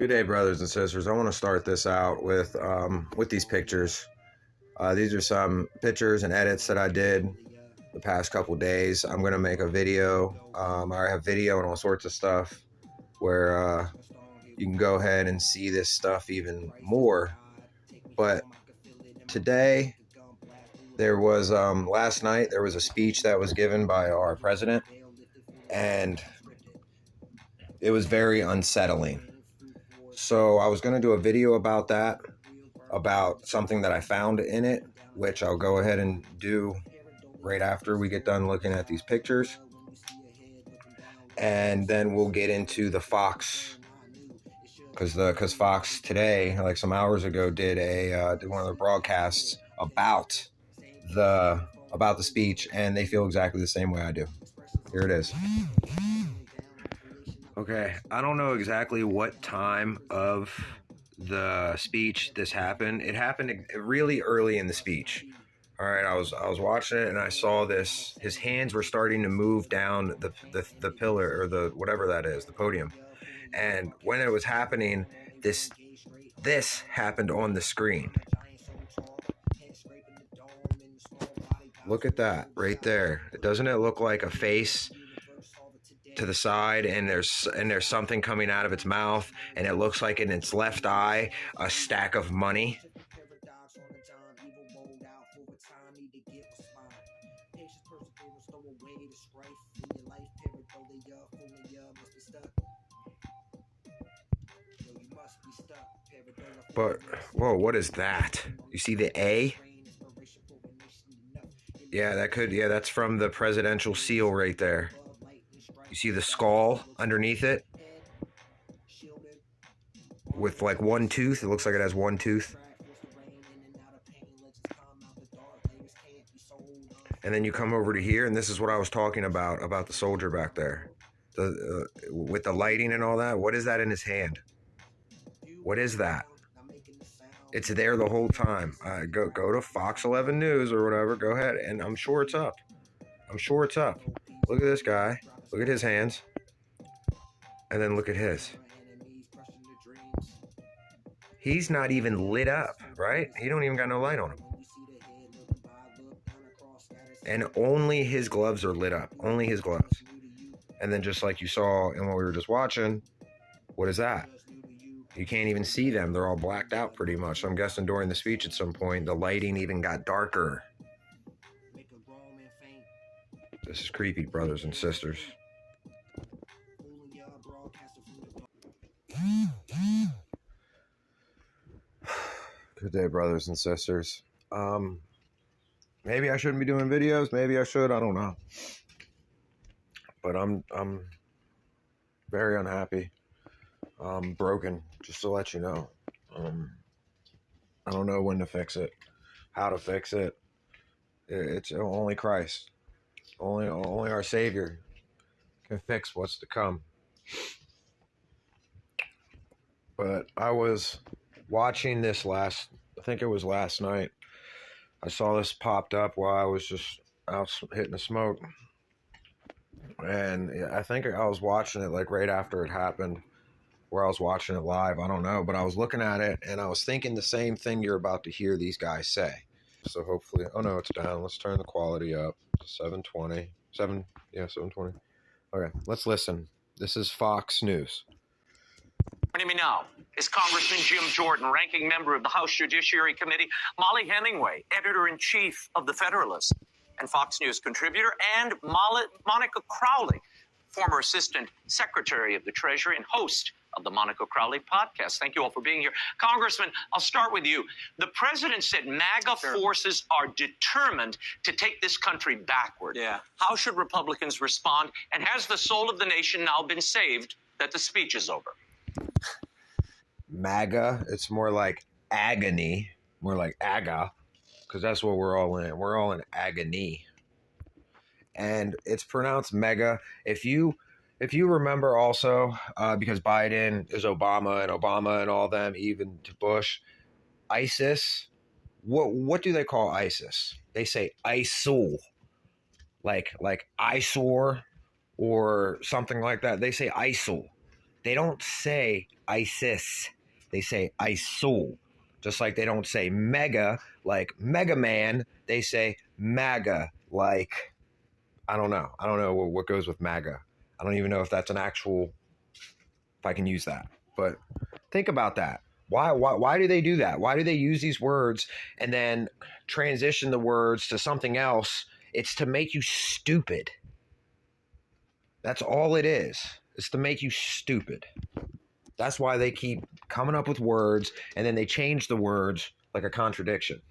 Good day, brothers and sisters. I want to start this out with these pictures. These are some pictures and edits that I did the past couple days. I'm gonna make a video. I have video and all sorts of stuff where you can go ahead and see this stuff even more. But today, there was last night there was a speech that was given by our president, and it was very unsettling. So I was going to do a video about that, about something that I found in it, which I'll go ahead and do right after we get done looking at these pictures. And then we'll get into the Fox, because Fox today, like some hours ago, did one of the broadcasts about the speech, and they feel exactly the same way I do. Here it is. Okay, I don't know exactly what time of the speech this happened. It happened really early in the speech. All right, I was watching it and I saw this. His hands were starting to move down the pillar, or the whatever that is, the podium. And when it was happening, this happened on the screen. Look at that right there. Doesn't it look like a face to the side, and there's something coming out of its mouth, and it looks like in its left eye a stack of money? But whoa, what is that? You see the A? Yeah, that's from the presidential seal right there. You see the skull underneath it with like one tooth. It looks like it has one tooth. And then you come over to here, and this is what I was talking about the soldier back there. With the lighting and all that. What is that in his hand? What is that? It's there the whole time. Go to Fox 11 News or whatever. Go ahead, and I'm sure it's up. Look at this guy. Look at his hands. And then look at his. He's not even lit up, right? He don't even got no light on him. And only his gloves are lit up. Only his gloves. And then just like you saw in what we were just watching, what is that? You can't even see them. They're all blacked out pretty much. So I'm guessing during the speech at some point, the lighting even got darker. This is creepy, brothers and sisters. Good day, brothers and sisters. Maybe I shouldn't be doing videos. Maybe I should. I don't know. But I'm very unhappy. Broken, just to let you know. I don't know when to fix it, how to fix it. It's only Christ, only our Savior can fix what's to come. But I was watching this I think it was last night. I saw this popped up while I was just out hitting the smoke. And I think I was watching it like right after it happened, where I was watching it live. I don't know, but I was looking at it and I was thinking the same thing you're about to hear these guys say. So hopefully, oh no, it's down. Let's turn the quality up to 720. 720. Okay, let's listen. This is Fox News. Joining me now is Congressman Jim Jordan, ranking member of the House Judiciary Committee, Molly Hemingway, editor-in-chief of The Federalist and Fox News contributor, and Monica Crowley, former assistant secretary of the Treasury and host of the Monica Crowley podcast. Thank you all for being here. Congressman, I'll start with you. The president said MAGA forces are determined to take this country backward. Yeah. How should Republicans respond? And has the soul of the nation now been saved that the speech is over? MAGA, it's more like agony, more like AGA, because that's what we're all in. We're all in agony. And it's pronounced mega. If you remember also, because Biden is Obama and all them, even to Bush, ISIS, what do they call ISIS? They say ISIL, like eyesore or something like that. They say ISIL. They don't say ISIS. They say ISIL. Just like they don't say mega like Mega Man. They say MAGA like, I don't know. I don't know what goes with MAGA. I don't even know if that's an actual, if I can use that. But think about that. Why do they do that? Why do they use these words and then transition the words to something else? It's to make you stupid. That's all it is. It's to make you stupid. That's why they keep coming up with words and then they change the words like a contradiction.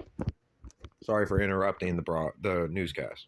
Sorry for interrupting the newscast.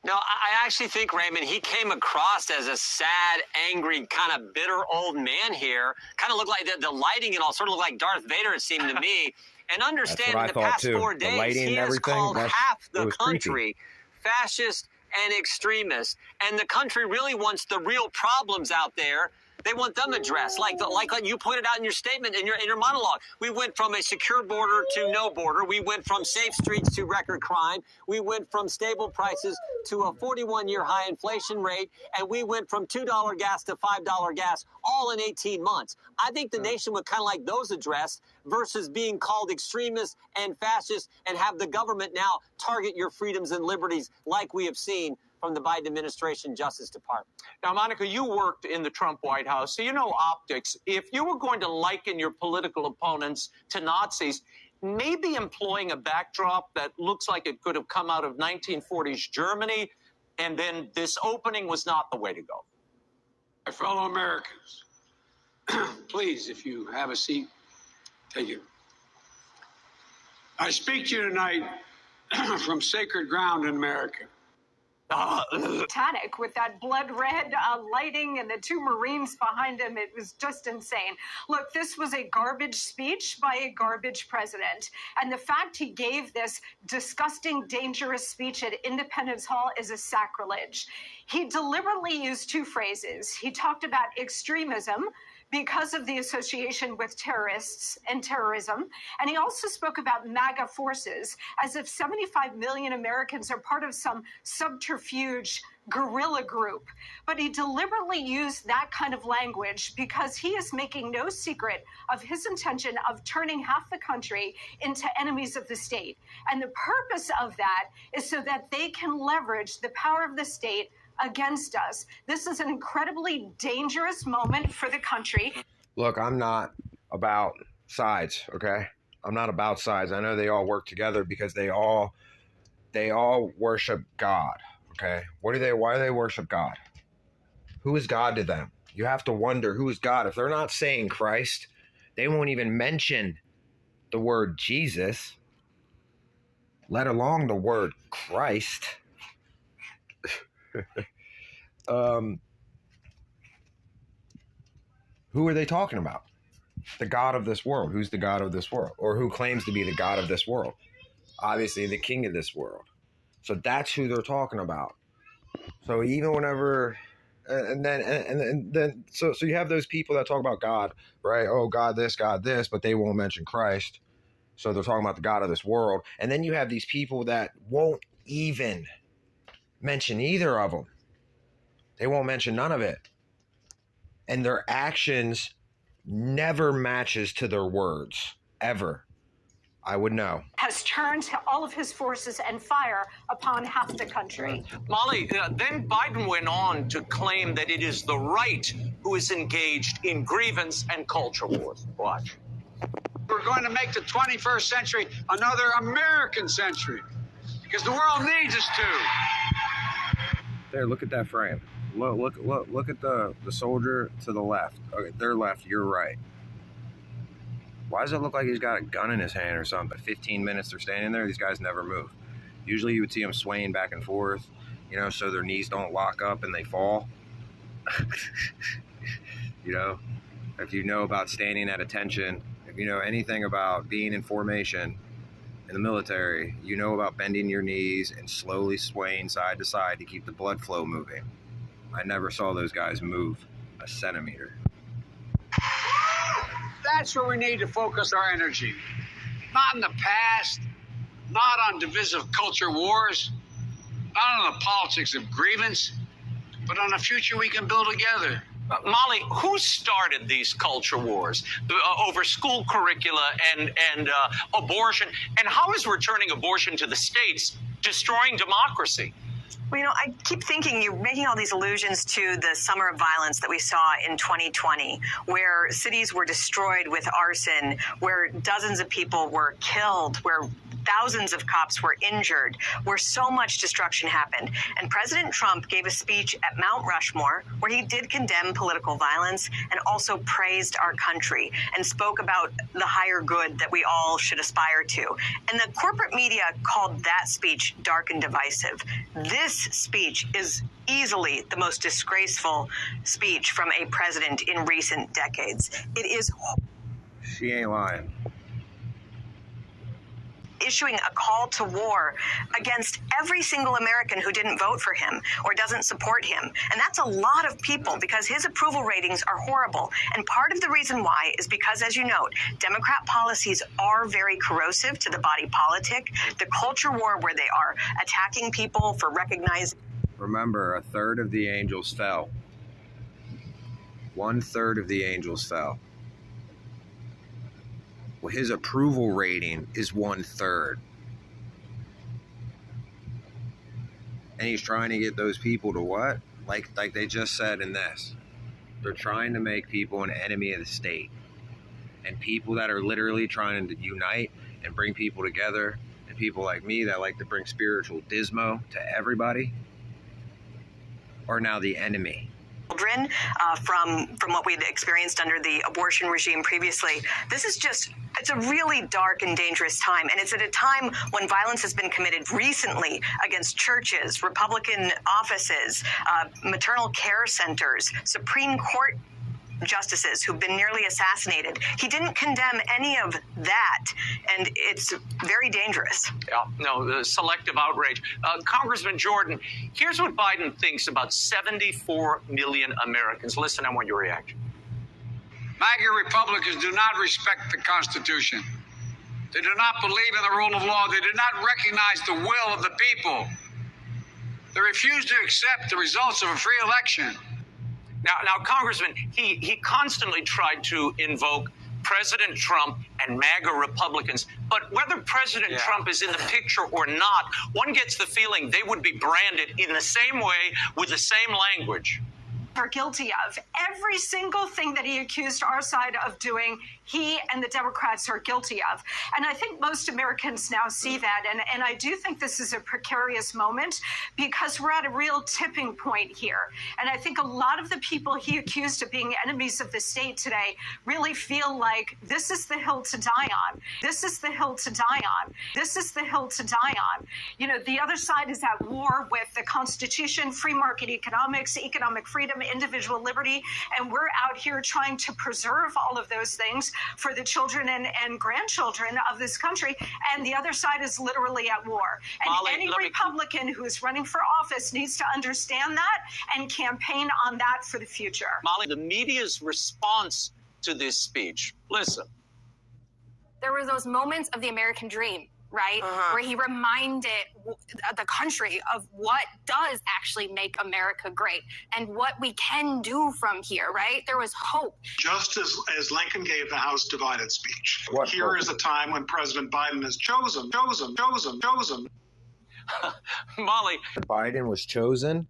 No, I actually think, Raymond, he came across as a sad, angry, kind of bitter old man here. Kind of looked like the lighting and all sort of looked like Darth Vader, it seemed to me. And understand in the past 4 days, he has called half the country fascist and extremist. And the country really wants the real problems out there. They want them addressed, like you pointed out in your statement, in your monologue. We went from a secure border to no border. We went from safe streets to record crime. We went from stable prices to a 41-year high inflation rate. And we went from $2 gas to $5 gas, all in 18 months. I think the nation would kind of like those addressed versus being called extremist and fascist and have the government now target your freedoms and liberties like we have seen from the Biden administration Justice Department. Now, Monica, you worked in the Trump White House, so you know optics. If you were going to liken your political opponents to Nazis, maybe employing a backdrop that looks like it could have come out of 1940s Germany, and then this opening was not the way to go. My fellow Americans, please, if you have a seat, take it. I speak to you tonight from sacred ground in America. Titanic with that blood red lighting and the two Marines behind him. It was just insane. Look, this was a garbage speech by a garbage president. And the fact he gave this disgusting, dangerous speech at Independence Hall is a sacrilege. He deliberately used two phrases. He talked about extremism because of the association with terrorists and terrorism. And he also spoke about MAGA forces, as if 75 million Americans are part of some subterfuge guerrilla group. But he deliberately used that kind of language because he is making no secret of his intention of turning half the country into enemies of the state. And the purpose of that is so that they can leverage the power of the state against us. This is an incredibly dangerous moment for the country. Look, I'm not about sides, okay? I'm not about sides. I know they all work together because they all worship God, okay? Why do they worship God? Who is God to them? You have to wonder, who is God? If they're not saying Christ, they won't even mention the word Jesus, let alone the word Christ. Who are they talking about? The God of this world. Who's the God of this world? Or who claims to be the God of this world? Obviously the king of this world. So that's who they're talking about. So even whenever and then so you have those people that talk about God, right? Oh, God this, but they won't mention Christ. So they're talking about the God of this world. And then you have these people that won't even mention either of them. They won't mention none of it. And their actions never matches to their words, ever. I would know. Has turned all of his forces and fire upon half the country. Molly, then Biden went on to claim that it is the right who is engaged in grievance and culture wars. Watch. We're going to make the 21st century another American century because the world needs us to. There, look at that frame. Look at the soldier to the left. Okay, their left, your right. Why does it look like he's got a gun in his hand or something? 15 minutes they're standing there, these guys never move. Usually you would see them swaying back and forth, you know, so their knees don't lock up and they fall. You know, if you know about standing at attention, if you know anything about being in formation in the military, you know about bending your knees and slowly swaying side to side to keep the blood flow moving. I never saw those guys move a centimeter. That's where we need to focus our energy. Not in the past, not on divisive culture wars, not on the politics of grievance, but on a future we can build together. Molly, who started these culture wars over school curricula and abortion? And how is returning abortion to the states destroying democracy? Well, I keep thinking you're making all these allusions to the summer of violence that we saw in 2020, where cities were destroyed with arson, where dozens of people were killed, where thousands of cops were injured, where so much destruction happened. And President Trump gave a speech at Mount Rushmore where he did condemn political violence and also praised our country and spoke about the higher good that we all should aspire to. And the corporate media called that speech dark and divisive. This speech is easily the most disgraceful speech from a president in recent decades. It is. She ain't lying. Issuing a call to war against every single American who didn't vote for him or doesn't support him. And that's a lot of people because his approval ratings are horrible. And part of the reason why is because, as you note, Democrat policies are very corrosive to the body politic. The culture war where they are attacking people for recognizing. Remember, 1/3 of the angels fell. 1/3 of the angels fell. Well, his approval rating is 1/3. And he's trying to get those people to what? Like they just said in this. They're trying to make people an enemy of the state. And people that are literally trying to unite and bring people together, and people like me that like to bring spiritual dismo to everybody, are now the enemy. Children from what we'd experienced under the abortion regime previously. This is just, it's a really dark and dangerous time. And it's at a time when violence has been committed recently against churches, Republican offices, maternal care centers, Supreme Court justices who've been nearly assassinated. He didn't condemn any of that, and it's very dangerous. Yeah, no, the selective outrage. Congressman Jordan, here's what Biden thinks about 74 million Americans. Listen, I want your reaction. MAGA Republicans do not respect the Constitution. They do not believe in the rule of law. They do not recognize the will of the people. They refuse to accept the results of a free election. Now, Congressman, he constantly tried to invoke President Trump and MAGA Republicans. But whether President Trump is in the picture or not, one gets the feeling they would be branded in the same way with the same language. Are guilty of every single thing that he accused our side of doing. He and the Democrats are guilty of. And I think most Americans now see that. And I do think this is a precarious moment because we're at a real tipping point here. And I think a lot of the people he accused of being enemies of the state today really feel like this is the hill to die on. This is the hill to die on. This is the hill to die on. You know, the other side is at war with the Constitution, free market economics, economic freedom, individual liberty. And we're out here trying to preserve all of those things for the children and grandchildren of this country, and the other side is literally at war. And Molly, any Republican who's running for office needs to understand that and campaign on that for the future. Molly, the media's response to this speech, listen. There were those moments of the American dream, right? Where he reminded the country of what does actually make America great and what we can do from here, right? There was hope. Just as Lincoln gave the House divided speech, here hope? is a time when President Biden is chosen. Molly. Biden was chosen.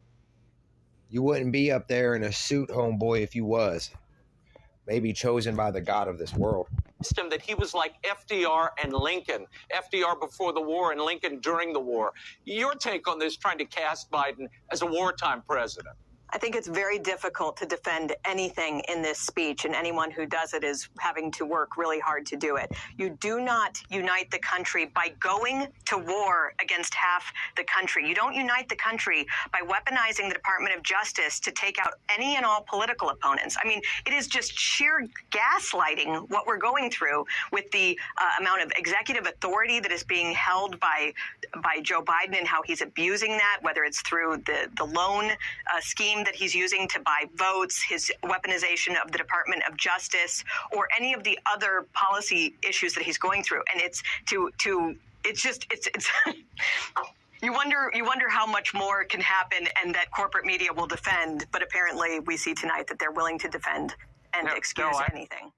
You wouldn't be up there in a suit, homeboy, if you was. Maybe chosen by the God of this world. Him that he was like FDR and Lincoln. FDR before the war and Lincoln during the war. Your take on this, trying to cast Biden as a wartime president? I think it's very difficult to defend anything in this speech, and anyone who does it is having to work really hard to do it. You do not unite the country by going to war against half the country. You don't unite the country by weaponizing the Department of Justice to take out any and all political opponents. I mean, it is just sheer gaslighting what we're going through with the amount of executive authority that is being held by Joe Biden and how he's abusing that, whether it's through the loan scheme that he's using to buy votes, his weaponization of the Department of Justice, or any of the other policy issues that he's going through. And it's You wonder how much more can happen and that corporate media will defend, but apparently we see tonight that they're willing to defend and excuse anything.